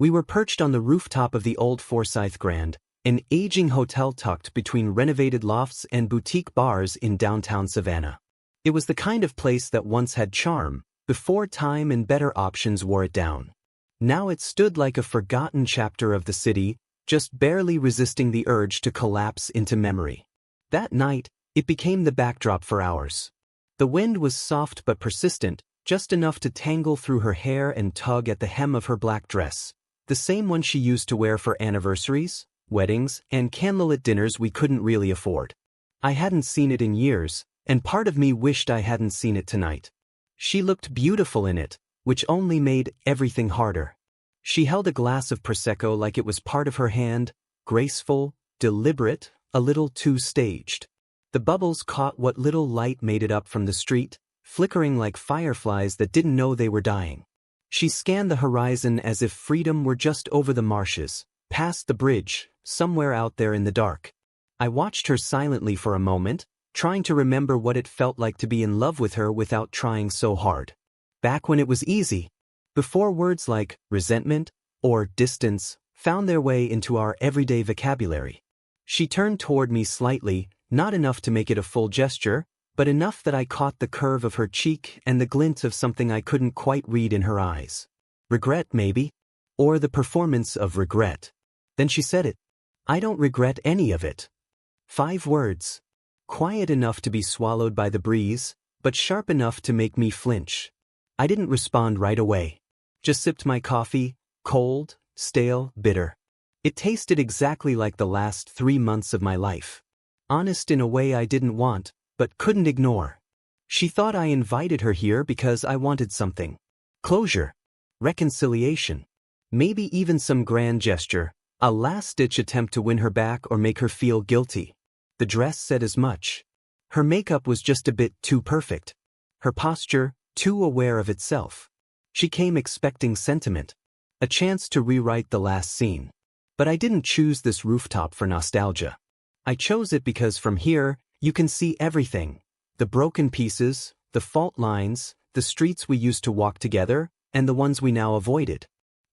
We were perched on the rooftop of the old Forsyth Grand, an aging hotel tucked between renovated lofts and boutique bars in downtown Savannah. It was the kind of place that once had charm, before time and better options wore it down. Now it stood like a forgotten chapter of the city, just barely resisting the urge to collapse into memory. That night, it became the backdrop for hours. The wind was soft but persistent, just enough to tangle through her hair and tug at the hem of her black dress, the same one she used to wear for anniversaries, weddings, and candlelit dinners we couldn't really afford. I hadn't seen it in years, and part of me wished I hadn't seen it tonight. She looked beautiful in it, which only made everything harder. She held a glass of Prosecco like it was part of her hand, graceful, deliberate, a little too staged. The bubbles caught what little light made it up from the street, flickering like fireflies that didn't know they were dying. She scanned the horizon as if freedom were just over the marshes, past the bridge, somewhere out there in the dark. I watched her silently for a moment, trying to remember what it felt like to be in love with her without trying so hard. Back when it was easy, before words like resentment or distance found their way into our everyday vocabulary. She turned toward me slightly, not enough to make it a full gesture, but enough that I caught the curve of her cheek and the glint of something I couldn't quite read in her eyes. Regret, maybe? Or the performance of regret. Then she said it. I don't regret any of it. 5 words. Quiet enough to be swallowed by the breeze, but sharp enough to make me flinch. I didn't respond right away. Just sipped my coffee, cold, stale, bitter. It tasted exactly like the last 3 months of my life. Honest in a way I didn't want, but couldn't ignore. She thought I invited her here because I wanted something. Closure. Reconciliation. Maybe even some grand gesture, a last-ditch attempt to win her back or make her feel guilty. The dress said as much. Her makeup was just a bit too perfect. Her posture, too aware of itself. She came expecting sentiment. A chance to rewrite the last scene. But I didn't choose this rooftop for nostalgia. I chose it because from here, you can see everything. The broken pieces, the fault lines, the streets we used to walk together, and the ones we now avoided.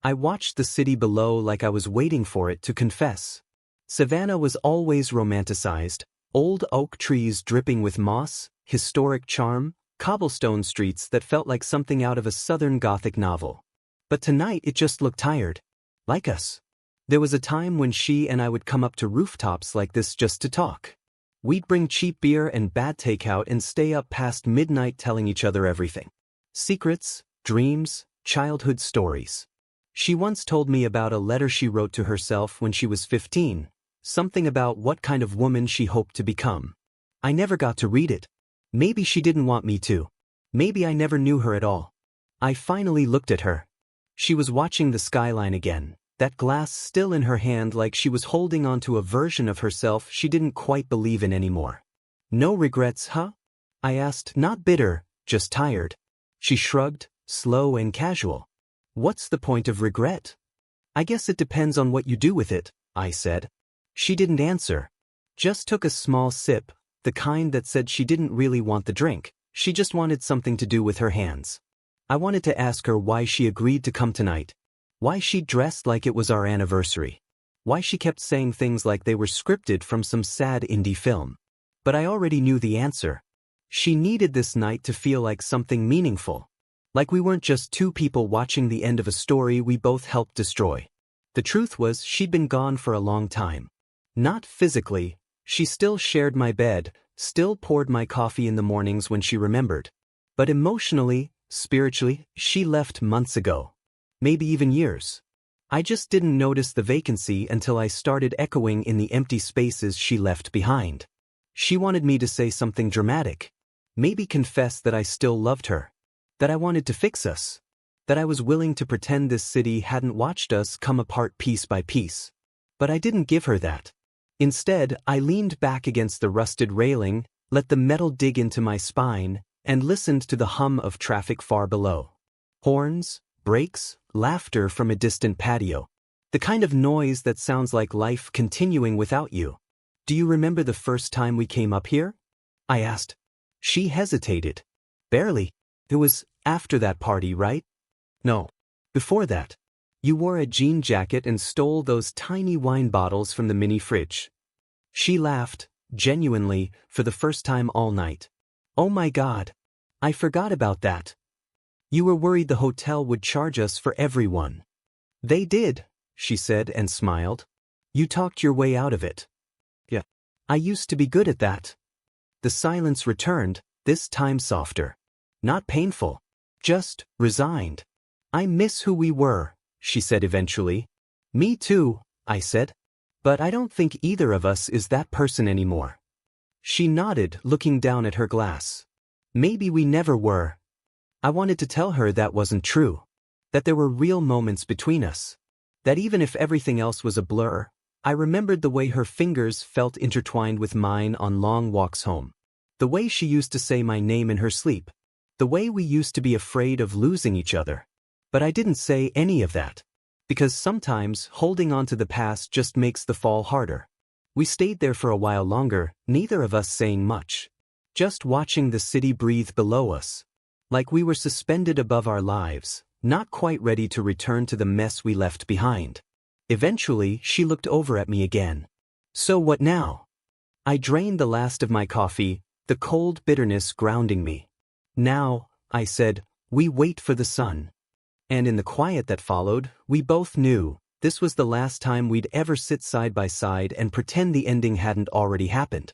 I watched the city below like I was waiting for it to confess. Savannah was always romanticized, old oak trees dripping with moss, historic charm, cobblestone streets that felt like something out of a Southern Gothic novel. But tonight it just looked tired. Like us. There was a time when she and I would come up to rooftops like this just to talk. We'd bring cheap beer and bad takeout and stay up past midnight telling each other everything. Secrets, dreams, childhood stories. She once told me about a letter she wrote to herself when she was 15, something about what kind of woman she hoped to become. I never got to read it. Maybe she didn't want me to. Maybe I never knew her at all. I finally looked at her. She was watching the skyline again, that glass still in her hand like she was holding on to a version of herself she didn't quite believe in anymore. No regrets, huh? I asked, not bitter, just tired. She shrugged, slow and casual. What's the point of regret? I guess it depends on what you do with it, I said. She didn't answer. Just took a small sip, the kind that said she didn't really want the drink, she just wanted something to do with her hands. I wanted to ask her why she agreed to come tonight. Why she dressed like it was our anniversary. Why she kept saying things like they were scripted from some sad indie film. But I already knew the answer. She needed this night to feel like something meaningful. Like we weren't just 2 people watching the end of a story we both helped destroy. The truth was she'd been gone for a long time. Not physically, she still shared my bed, still poured my coffee in the mornings when she remembered. But emotionally, spiritually, she left months ago. Maybe even years. I just didn't notice the vacancy until I started echoing in the empty spaces she left behind. She wanted me to say something dramatic. Maybe confess that I still loved her. That I wanted to fix us. That I was willing to pretend this city hadn't watched us come apart piece by piece. But I didn't give her that. Instead, I leaned back against the rusted railing, let the metal dig into my spine, and listened to the hum of traffic far below. Horns, brakes, laughter from a distant patio. The kind of noise that sounds like life continuing without you. Do you remember the first time we came up here? I asked. She hesitated. Barely. It was after that party, right? No. Before that. You wore a jean jacket and stole those tiny wine bottles from the mini fridge. She laughed, genuinely, for the first time all night. Oh my God. I forgot about that. You were worried the hotel would charge us for everyone. They did, she said and smiled. You talked your way out of it. Yeah. I used to be good at that. The silence returned, this time softer. Not painful. Just resigned. I miss who we were, she said eventually. Me too, I said. But I don't think either of us is that person anymore. She nodded, looking down at her glass. Maybe we never were. I wanted to tell her that wasn't true. That there were real moments between us. That even if everything else was a blur, I remembered the way her fingers felt intertwined with mine on long walks home. The way she used to say my name in her sleep. The way we used to be afraid of losing each other. But I didn't say any of that. Because sometimes holding on to the past just makes the fall harder. We stayed there for a while longer, neither of us saying much. Just watching the city breathe below us. Like we were suspended above our lives, not quite ready to return to the mess we left behind. Eventually, she looked over at me again. So what now? I drained the last of my coffee, the cold bitterness grounding me. Now, I said, we wait for the sun. And in the quiet that followed, we both knew this was the last time we'd ever sit side by side and pretend the ending hadn't already happened.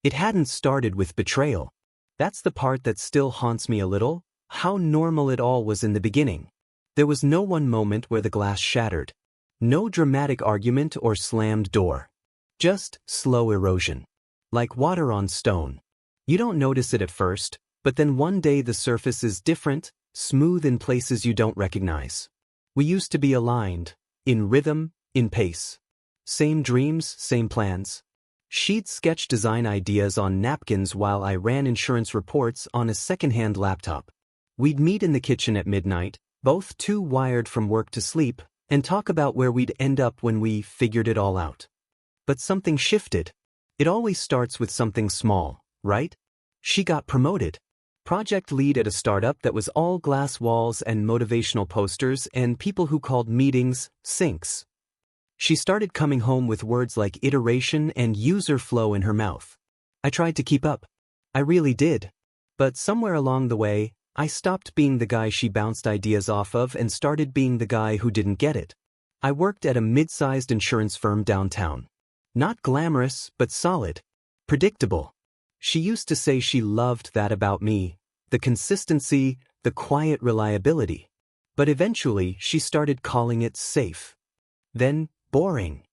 It hadn't started with betrayal. That's the part that still haunts me a little, how normal it all was in the beginning. There was no one moment where the glass shattered. No dramatic argument or slammed door. Just slow erosion. Like water on stone. You don't notice it at first, but then one day the surface is different, smooth in places you don't recognize. We used to be aligned, in rhythm, in pace. Same dreams, same plans. She'd sketch design ideas on napkins while I ran insurance reports on a second-hand laptop. We'd meet in the kitchen at midnight, both too wired from work to sleep, and talk about where we'd end up when we figured it all out. But something shifted. It always starts with something small, right? She got promoted. Project lead at a startup that was all glass walls and motivational posters and people who called meetings sinks. She started coming home with words like iteration and user flow in her mouth. I tried to keep up. I really did. But somewhere along the way, I stopped being the guy she bounced ideas off of and started being the guy who didn't get it. I worked at a mid-sized insurance firm downtown. Not glamorous, but solid. Predictable. She used to say she loved that about me, the consistency, the quiet reliability. But eventually, she started calling it safe. Then, boring.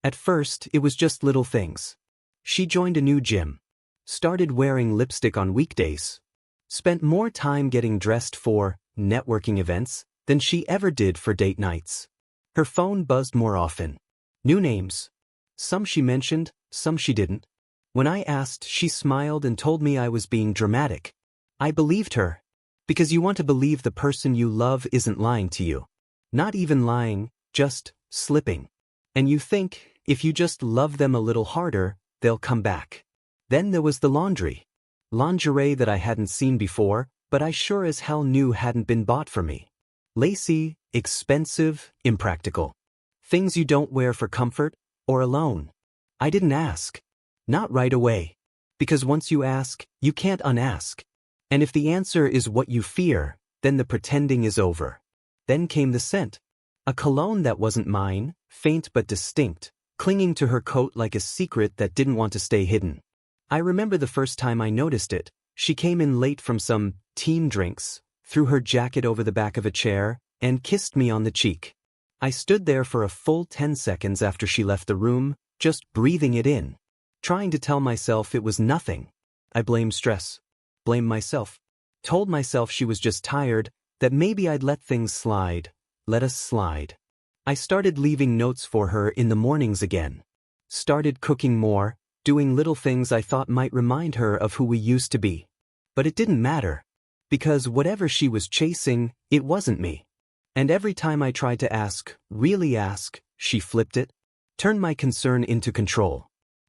At first, it was just little things. She joined a new gym. Started wearing lipstick on weekdays. Spent more time getting dressed for networking events than she ever did for date nights. Her phone buzzed more often. New names. Some she mentioned, some she didn't. When I asked, she smiled and told me I was being dramatic. I believed her. Because you want to believe the person you love isn't lying to you. Not even lying, just slipping. And you think, if you just love them a little harder, they'll come back. Then there was the laundry. Lingerie that I hadn't seen before, but I sure as hell knew hadn't been bought for me. Lacy, expensive, impractical. Things you don't wear for comfort or alone. I didn't ask. Not right away. Because once you ask, you can't unask. And if the answer is what you fear, then the pretending is over. Then came the scent. A cologne that wasn't mine, faint but distinct, clinging to her coat like a secret that didn't want to stay hidden. I remember the first time I noticed it. She came in late from some team drinks, threw her jacket over the back of a chair, and kissed me on the cheek. I stood there for a full 10 seconds after she left the room, just breathing it in. Trying to tell myself it was nothing. I blamed stress. Blamed myself. Told myself she was just tired, that maybe I'd let things slide. Let us slide. I started leaving notes for her in the mornings again. Started cooking more, doing little things I thought might remind her of who we used to be. But it didn't matter. Because whatever she was chasing, it wasn't me. And every time I tried to ask, really ask, she flipped it. Turned my concern into control.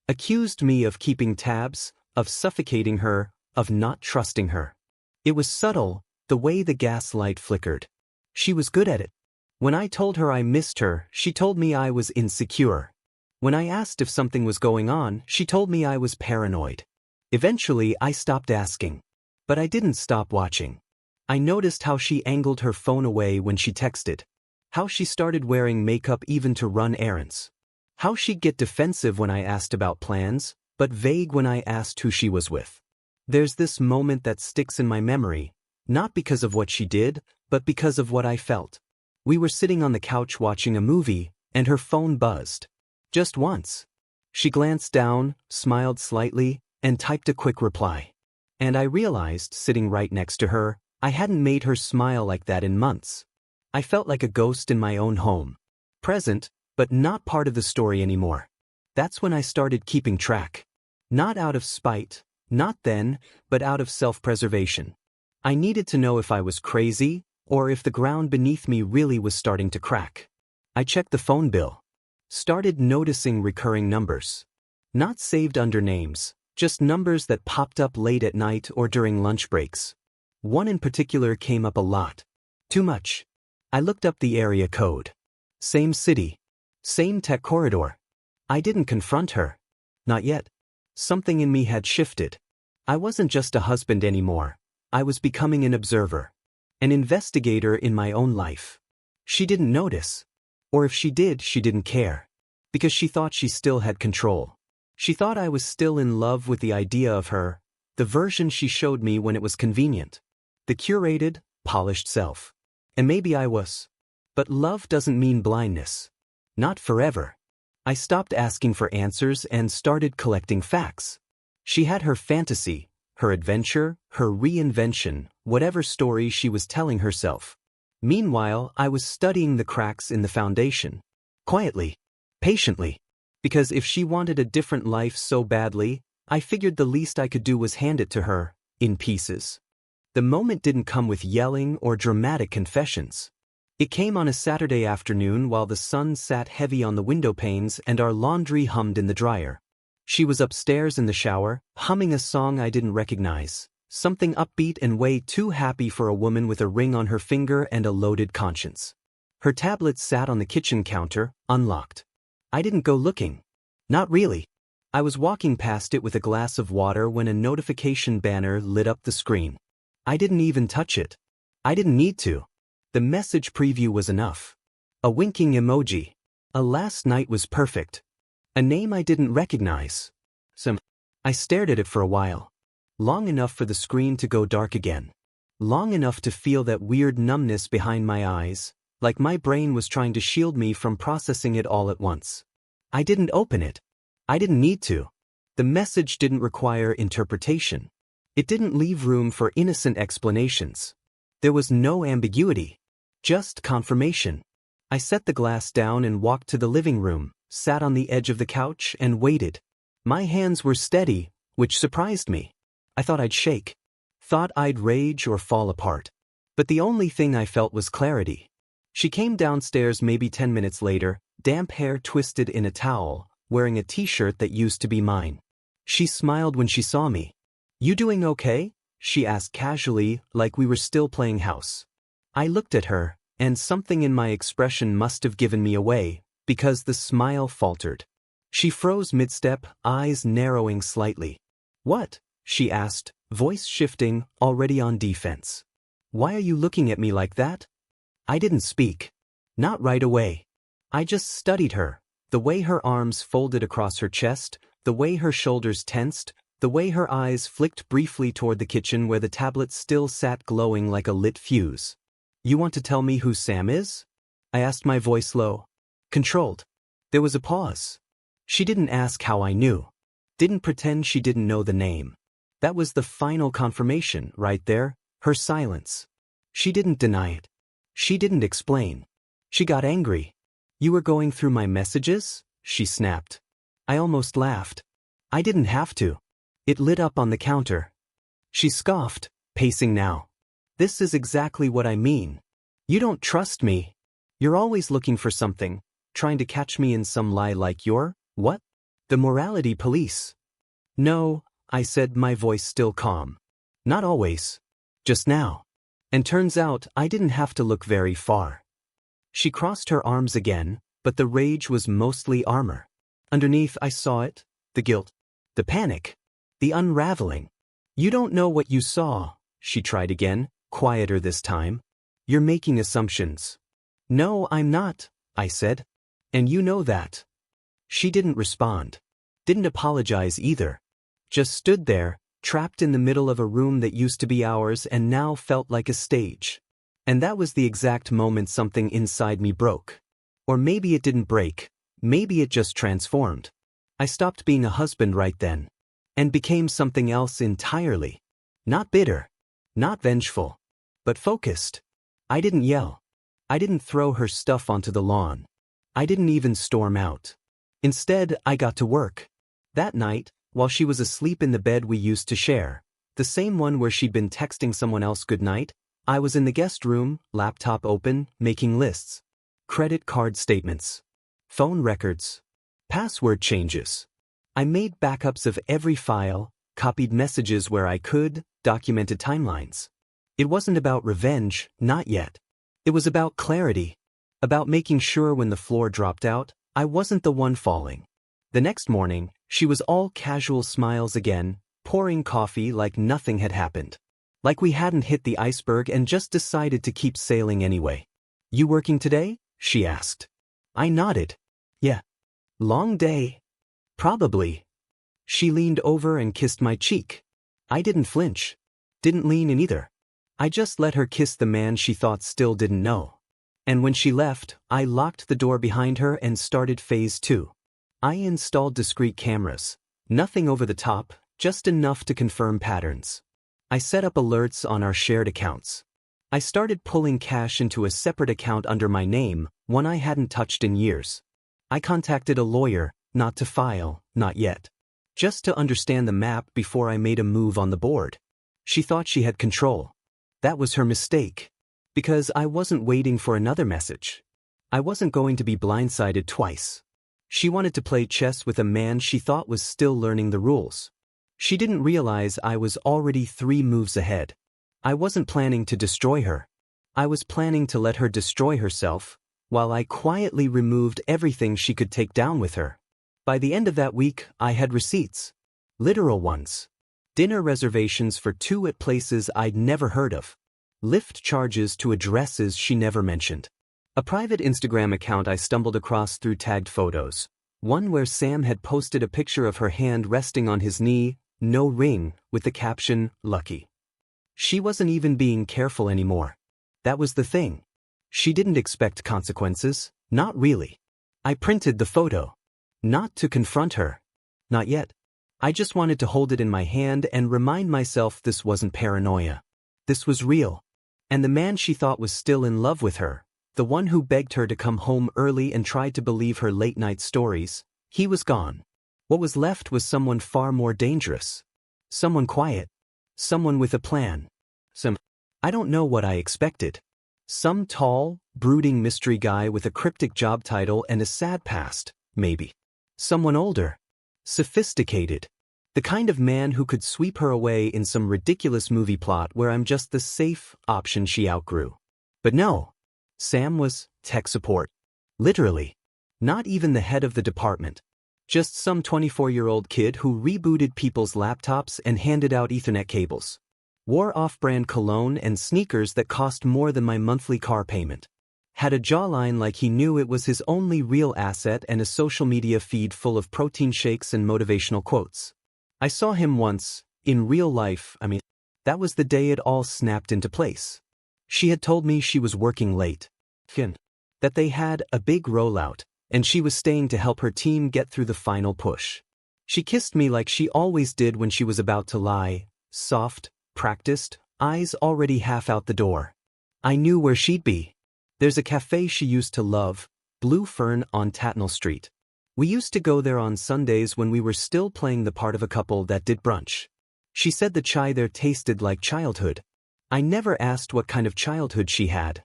Accused me of keeping tabs, of suffocating her, of not trusting her. It was subtle, the way the gaslight flickered. She was good at it. When I told her I missed her, she told me I was insecure. When I asked if something was going on, she told me I was paranoid. Eventually, I stopped asking. But I didn't stop watching. I noticed how she angled her phone away when she texted. How she started wearing makeup even to run errands. How she'd get defensive when I asked about plans, but vague when I asked who she was with. There's this moment that sticks in my memory, not because of what she did, but because of what I felt. We were sitting on the couch watching a movie, and her phone buzzed. Just once. She glanced down, smiled slightly, and typed a quick reply. And I realized, sitting right next to her, I hadn't made her smile like that in months. I felt like a ghost in my own home. Present, but not part of the story anymore. That's when I started keeping track. Not out of spite, not then, but out of self-preservation. I needed to know if I was crazy, or if the ground beneath me really was starting to crack. I checked the phone bill. Started noticing recurring numbers. Not saved under names, just numbers that popped up late at night or during lunch breaks. One in particular came up a lot. Too much. I looked up the area code. Same city. Same tech corridor. I didn't confront her. Not yet. Something in me had shifted. I wasn't just a husband anymore. I was becoming an observer. An investigator in my own life. She didn't notice. Or if she did, she didn't care. Because she thought she still had control. She thought I was still in love with the idea of her, the version she showed me when it was convenient. The curated, polished self. And maybe I was. But love doesn't mean blindness. Not forever. I stopped asking for answers and started collecting facts. She had her fantasy, her adventure, her reinvention, whatever story she was telling herself. Meanwhile, I was studying the cracks in the foundation. Quietly. Patiently. Because if she wanted a different life so badly, I figured the least I could do was hand it to her, in pieces. The moment didn't come with yelling or dramatic confessions. It came on a Saturday afternoon while the sun sat heavy on the window panes and our laundry hummed in the dryer. She was upstairs in the shower, humming a song I didn't recognize, something upbeat and way too happy for a woman with a ring on her finger and a loaded conscience. Her tablet sat on the kitchen counter, unlocked. I didn't go looking. Not really. I was walking past it with a glass of water when a notification banner lit up the screen. I didn't even touch it. I didn't need to. The message preview was enough. A winking emoji. A last night was perfect. A name I didn't recognize. I stared at it for a while. Long enough for the screen to go dark again. Long enough to feel that weird numbness behind my eyes, like my brain was trying to shield me from processing it all at once. I didn't open it. I didn't need to. The message didn't require interpretation. It didn't leave room for innocent explanations. There was no ambiguity. Just confirmation. I set the glass down and walked to the living room, sat on the edge of the couch and waited. My hands were steady, which surprised me. I thought I'd shake. Thought I'd rage or fall apart. But the only thing I felt was clarity. She came downstairs maybe 10 minutes later, damp hair twisted in a towel, wearing a t-shirt that used to be mine. She smiled when she saw me. "You doing okay?" she asked casually, like we were still playing house. I looked at her, and something in my expression must have given me away, because the smile faltered. She froze mid-step, eyes narrowing slightly. "What?" she asked, voice shifting, already on defense. "Why are you looking at me like that?" I didn't speak. Not right away. I just studied her, the way her arms folded across her chest, the way her shoulders tensed, the way her eyes flicked briefly toward the kitchen where the tablet still sat glowing like a lit fuse. "You want to tell me who Sam is?" I asked, my voice low. Controlled. There was a pause. She didn't ask how I knew. Didn't pretend she didn't know the name. That was the final confirmation, right there, her silence. She didn't deny it. She didn't explain. She got angry. "You were going through my messages?" she snapped. I almost laughed. I didn't have to. It lit up on the counter. She scoffed, pacing now. "This is exactly what I mean. You don't trust me. You're always looking for something, trying to catch me in some lie like you're, what? The morality police." "No," I said, my voice still calm. "Not always. Just now." And turns out I didn't have to look very far. She crossed her arms again, but the rage was mostly armor. Underneath I saw it, the guilt, the panic, the unraveling. You don't know what you saw, she tried again, quieter this time. You're making assumptions. No, I'm not, I said. And you know that. She didn't respond. Didn't apologize either. Just stood there, trapped in the middle of a room that used to be ours and now felt like a stage. And that was the exact moment something inside me broke. Or maybe it didn't break, maybe it just transformed. I stopped being a husband right then. And became something else entirely. Not bitter. Not vengeful. But focused. I didn't yell. I didn't throw her stuff onto the lawn. I didn't even storm out. Instead, I got to work. That night, while she was asleep in the bed we used to share, the same one where she'd been texting someone else goodnight, I was in the guest room, laptop open, making lists. Credit card statements. Phone records. Password changes. I made backups of every file, copied messages where I could, documented timelines. It wasn't about revenge, not yet. It was about clarity. About making sure when the floor dropped out, I wasn't the one falling. The next morning, she was all casual smiles again, pouring coffee like nothing had happened. Like we hadn't hit the iceberg and just decided to keep sailing anyway. You working today? She asked. I nodded. Yeah. Long day. Probably. She leaned over and kissed my cheek. I didn't flinch. Didn't lean in either. I just let her kiss the man she thought still didn't know. And when she left, I locked the door behind her and started phase 2. I installed discrete cameras. Nothing over the top, just enough to confirm patterns. I set up alerts on our shared accounts. I started pulling cash into a separate account under my name, one I hadn't touched in years. I contacted a lawyer, not to file, not yet. Just to understand the map before I made a move on the board. She thought she had control. That was her mistake. Because I wasn't waiting for another message. I wasn't going to be blindsided twice. She wanted to play chess with a man she thought was still learning the rules. She didn't realize I was already 3 moves ahead. I wasn't planning to destroy her. I was planning to let her destroy herself, while I quietly removed everything she could take down with her. By the end of that week, I had receipts. Literal ones. Dinner reservations for 2 at places I'd never heard of. Lyft charges to addresses she never mentioned. A private Instagram account I stumbled across through tagged photos. One where Sam had posted a picture of her hand resting on his knee, no ring, with the caption, "Lucky." She wasn't even being careful anymore. That was the thing. She didn't expect consequences, not really. I printed the photo. Not to confront her. Not yet. I just wanted to hold it in my hand and remind myself this wasn't paranoia. This was real. And the man she thought was still in love with her, the one who begged her to come home early and tried to believe her late-night stories, he was gone. What was left was someone far more dangerous. Someone quiet. Someone with a plan. I don't know what I expected. Some tall, brooding mystery guy with a cryptic job title and a sad past, maybe. Someone older. Sophisticated. The kind of man who could sweep her away in some ridiculous movie plot where I'm just the safe option she outgrew. But no. Sam was tech support. Literally. Not even the head of the department. Just some 24-year-old kid who rebooted people's laptops and handed out Ethernet cables. Wore off-brand cologne and sneakers that cost more than my monthly car payment. Had a jawline like he knew it was his only real asset and a social media feed full of protein shakes and motivational quotes. I saw him once, in real life. That was the day it all snapped into place. She had told me she was working late. That they had a big rollout, and she was staying to help her team get through the final push. She kissed me like she always did when she was about to lie, soft, practiced, eyes already half out the door. I knew where she'd be. There's a cafe she used to love, Blue Fern on Tatnall Street. We used to go there on Sundays when we were still playing the part of a couple that did brunch. She said the chai there tasted like childhood. I never asked what kind of childhood she had.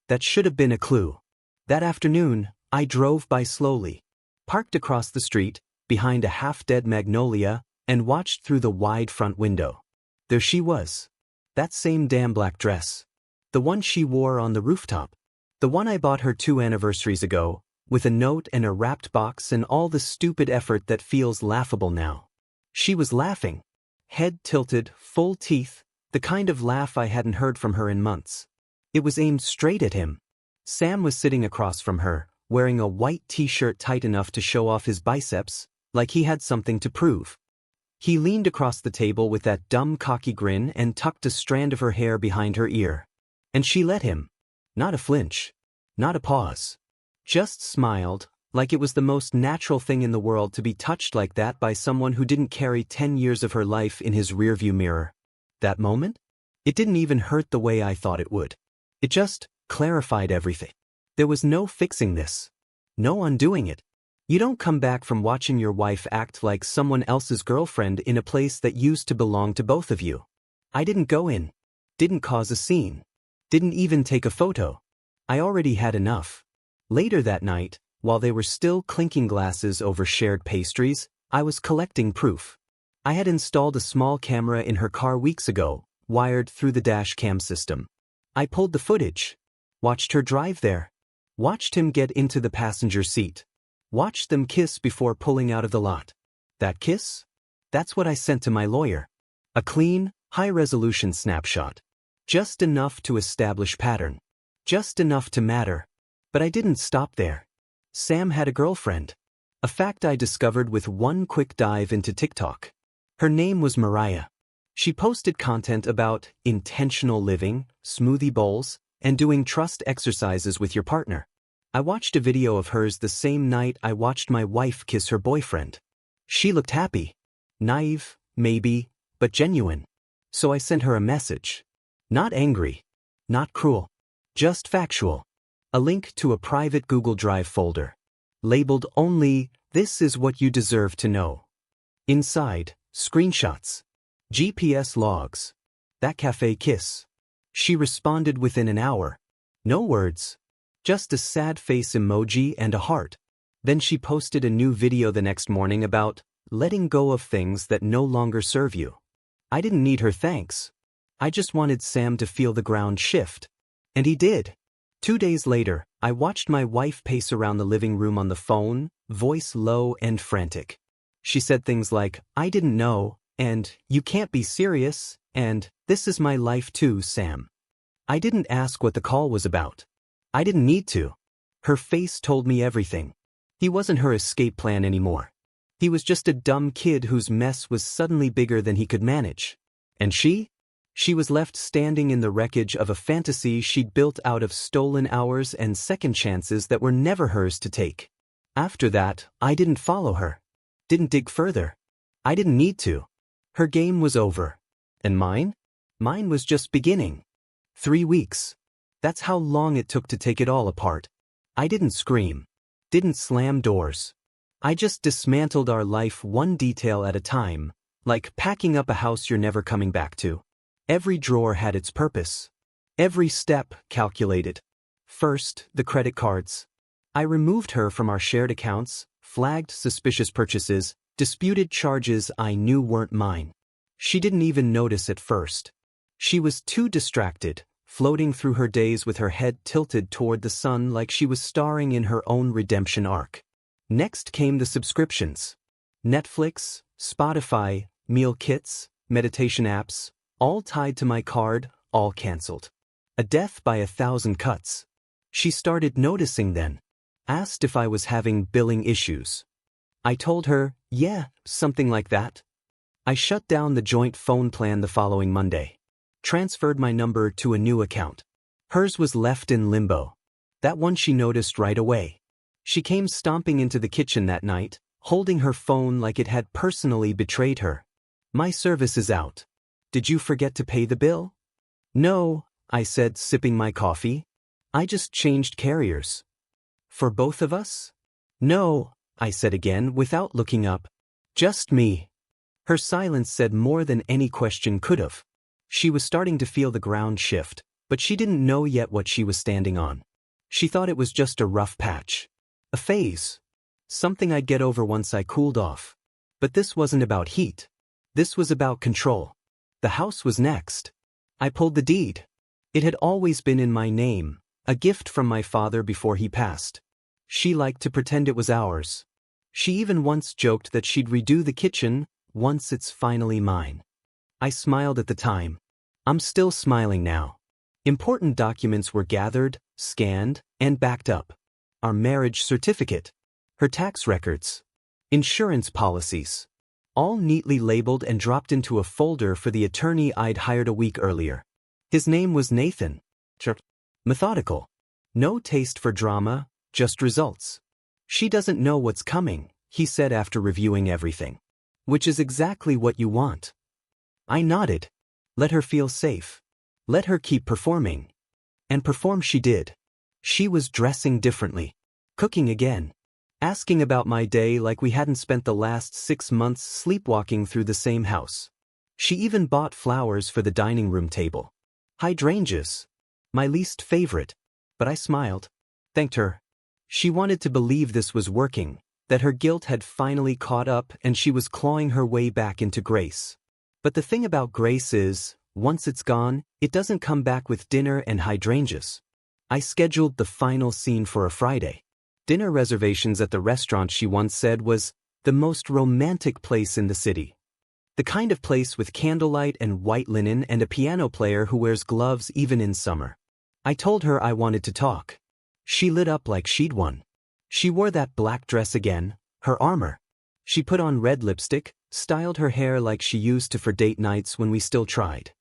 That should have been a clue. That afternoon, I drove by slowly, parked across the street, behind a half-dead magnolia, and watched through the wide front window. There she was. That same damn black dress. The one she wore on the rooftop. The one I bought her 2 anniversaries ago, with a note and a wrapped box and all the stupid effort that feels laughable now. She was laughing. Head tilted, full teeth, the kind of laugh I hadn't heard from her in months. It was aimed straight at him. Sam was sitting across from her, wearing a white t-shirt tight enough to show off his biceps, like he had something to prove. He leaned across the table with that dumb cocky grin and tucked a strand of her hair behind her ear. And she let him. Not a flinch. Not a pause. Just smiled, like it was the most natural thing in the world to be touched like that by someone who didn't carry 10 years of her life in his rearview mirror. That moment? It didn't even hurt the way I thought it would. It just clarified everything. There was no fixing this. No undoing it. You don't come back from watching your wife act like someone else's girlfriend in a place that used to belong to both of you. I didn't go in. Didn't cause a scene. Didn't even take a photo. I already had enough. Later that night, while they were still clinking glasses over shared pastries, I was collecting proof. I had installed a small camera in her car weeks ago, wired through the dash cam system. I pulled the footage. Watched her drive there. Watched him get into the passenger seat. Watched them kiss before pulling out of the lot. That kiss? That's what I sent to my lawyer. A clean, high-resolution snapshot. Just enough to establish pattern. Just enough to matter. But I didn't stop there. Sam had a girlfriend. A fact I discovered with one quick dive into TikTok. Her name was Mariah. She posted content about intentional living, smoothie bowls, and doing trust exercises with your partner. I watched a video of hers the same night I watched my wife kiss her boyfriend. She looked happy. Naive, maybe, but genuine. So I sent her a message. Not angry. Not cruel. Just factual. A link to a private Google Drive folder. Labeled only, "This is what you deserve to know." Inside, screenshots. GPS logs. That cafe kiss. She responded within an hour. No words. Just a sad face emoji and a heart. Then she posted a new video the next morning about letting go of things that no longer serve you. I didn't need her thanks. I just wanted Sam to feel the ground shift. And he did. 2 days later, I watched my wife pace around the living room on the phone, voice low and frantic. She said things like, "I didn't know," and "You can't be serious," and "This is my life too, Sam." I didn't ask what the call was about. I didn't need to. Her face told me everything. He wasn't her escape plan anymore. He was just a dumb kid whose mess was suddenly bigger than he could manage. And she? She was left standing in the wreckage of a fantasy she'd built out of stolen hours and second chances that were never hers to take. After that, I didn't follow her. Didn't dig further. I didn't need to. Her game was over. And mine? Mine was just beginning. 3 weeks. That's how long it took to take it all apart. I didn't scream. Didn't slam doors. I just dismantled our life one detail at a time, like packing up a house you're never coming back to. Every drawer had its purpose. Every step calculated. First, the credit cards. I removed her from our shared accounts, flagged suspicious purchases, disputed charges I knew weren't mine. She didn't even notice at first. She was too distracted, floating through her days with her head tilted toward the sun like she was starring in her own redemption arc. Next came the subscriptions. Netflix, Spotify, meal kits, meditation apps, all tied to my card, all canceled. A death by 1,000 cuts. She started noticing then. Asked if I was having billing issues. I told her, yeah, something like that. I shut down the joint phone plan the following Monday. Transferred my number to a new account. Hers was left in limbo. That one she noticed right away. She came stomping into the kitchen that night, holding her phone like it had personally betrayed her. "My service is out. Did you forget to pay the bill?" "No," I said, sipping my coffee. "I just changed carriers." "For both of us?" "No," I said again without looking up. "Just me." Her silence said more than any question could have. She was starting to feel the ground shift, but she didn't know yet what she was standing on. She thought it was just a rough patch. A phase. Something I'd get over once I cooled off. But this wasn't about heat. This was about control. The house was next. I pulled the deed. It had always been in my name, A gift from my father before he passed. She liked to pretend it was ours. She even once joked that she'd redo the kitchen once it's finally mine. I smiled at the time. I'm still smiling now. Important documents were gathered, scanned, and backed up. Our marriage certificate, her tax records, insurance policies, all neatly labeled and dropped into a folder for the attorney I'd hired a week earlier. His name was Nathan. Methodical. No taste for drama, just results. She doesn't know what's coming, he said after reviewing everything. Which is exactly what you want. I nodded. Let her feel safe. Let her keep performing. And perform she did. She was dressing differently. Cooking again. Asking about my day like we hadn't spent the last 6 months sleepwalking through the same house. She even bought flowers for the dining room table. Hydrangeas. My least favorite. But I smiled. Thanked her. She wanted to believe this was working, that her guilt had finally caught up and she was clawing her way back into grace. But the thing about grace is, once it's gone, it doesn't come back with dinner and hydrangeas. I scheduled the final scene for a Friday. Dinner reservations at the restaurant she once said was the most romantic place in the city. The kind of place with candlelight and white linen and a piano player who wears gloves even in summer. I told her I wanted to talk. She lit up like she'd won. She wore that black dress again, her armor. She put on red lipstick, styled her hair like she used to for date nights when we still tried.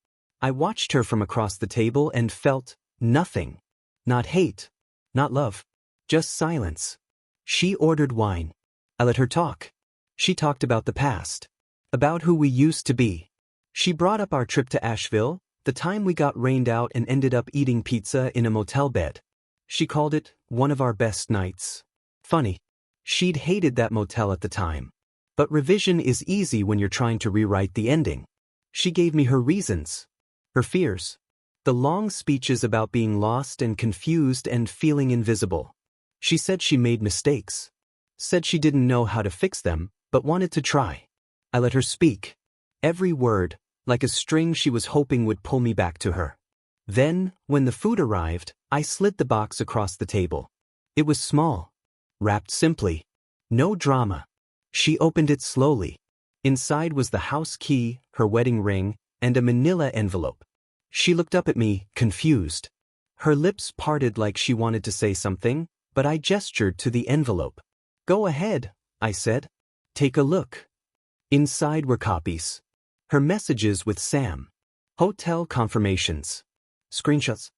I watched her from across the table and felt nothing. Not hate. Not love. Just silence. She ordered wine. I let her talk. She talked about the past. About who we used to be. She brought up our trip to Asheville, the time we got rained out and ended up eating pizza in a motel bed. She called it one of our best nights. Funny. She'd hated that motel at the time. But revision is easy when you're trying to rewrite the ending. She gave me her reasons. Her fears. The long speeches about being lost and confused and feeling invisible. She said she made mistakes. Said she didn't know how to fix them, but wanted to try. I let her speak. Every word, like a string she was hoping would pull me back to her. Then, when the food arrived, I slid the box across the table. It was small. Wrapped simply. No drama. She opened it slowly. Inside was the house key, her wedding ring, and a manila envelope. She looked up at me, confused. Her lips parted like she wanted to say something, but I gestured to the envelope. Go ahead, I said. Take a look. Inside were copies. Her messages with Sam. Hotel confirmations. Screenshots.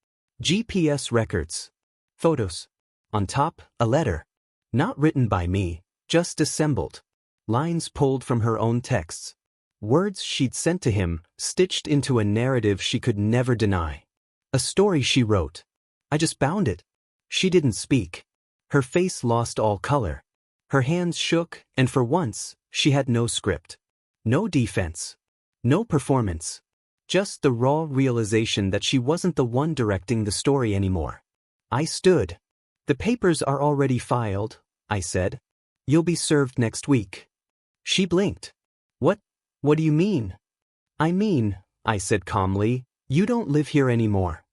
GPS records. Photos. On top, a letter. Not written by me, just assembled. Lines pulled from her own texts. Words she'd sent to him, stitched into a narrative she could never deny. A story she wrote. I just bound it. She didn't speak. Her face lost all color. Her hands shook, and for once, she had no script. No defense. No performance. Just the raw realization that she wasn't the one directing the story anymore. I stood. The papers are already filed, I said. You'll be served next week. She blinked. What do you mean? I mean, I said calmly, you don't live here anymore.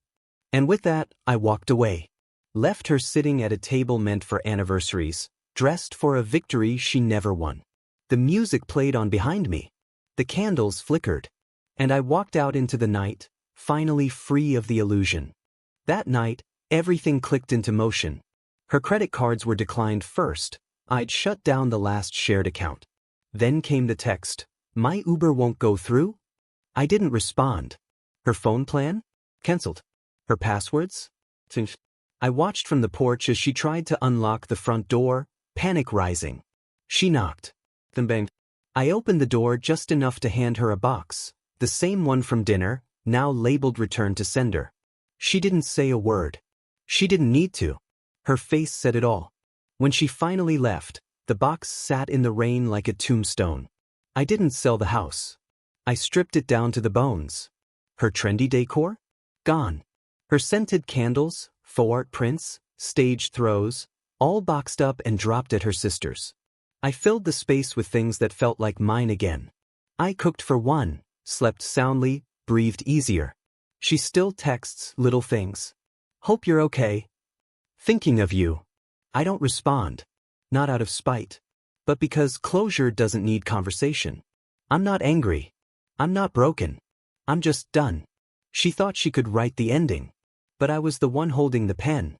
And with that, I walked away. Left her sitting at a table meant for anniversaries, dressed for a victory she never won. The music played on behind me. The candles flickered. And I walked out into the night, finally free of the illusion. That night, everything clicked into motion. Her credit cards were declined first. I'd shut down the last shared account. Then came the text. My Uber won't go through? I didn't respond. Her phone plan? Cancelled. Her passwords? I watched from the porch as she tried to unlock the front door, panic rising. She knocked. Then banged. I opened the door just enough to hand her a box, the same one from dinner, now labeled return to sender. She didn't say a word. She didn't need to. Her face said it all. When she finally left, the box sat in the rain like a tombstone. I didn't sell the house. I stripped it down to the bones. Her trendy decor? Gone. Her scented candles, faux art prints, stage throws, all boxed up and dropped at her sister's. I filled the space with things that felt like mine again. I cooked for one, slept soundly, breathed easier. She still texts little things. Hope you're okay. Thinking of you. I don't respond. Not out of spite. But because closure doesn't need conversation. I'm not angry. I'm not broken. I'm just done. She thought she could write the ending. But I was the one holding the pen.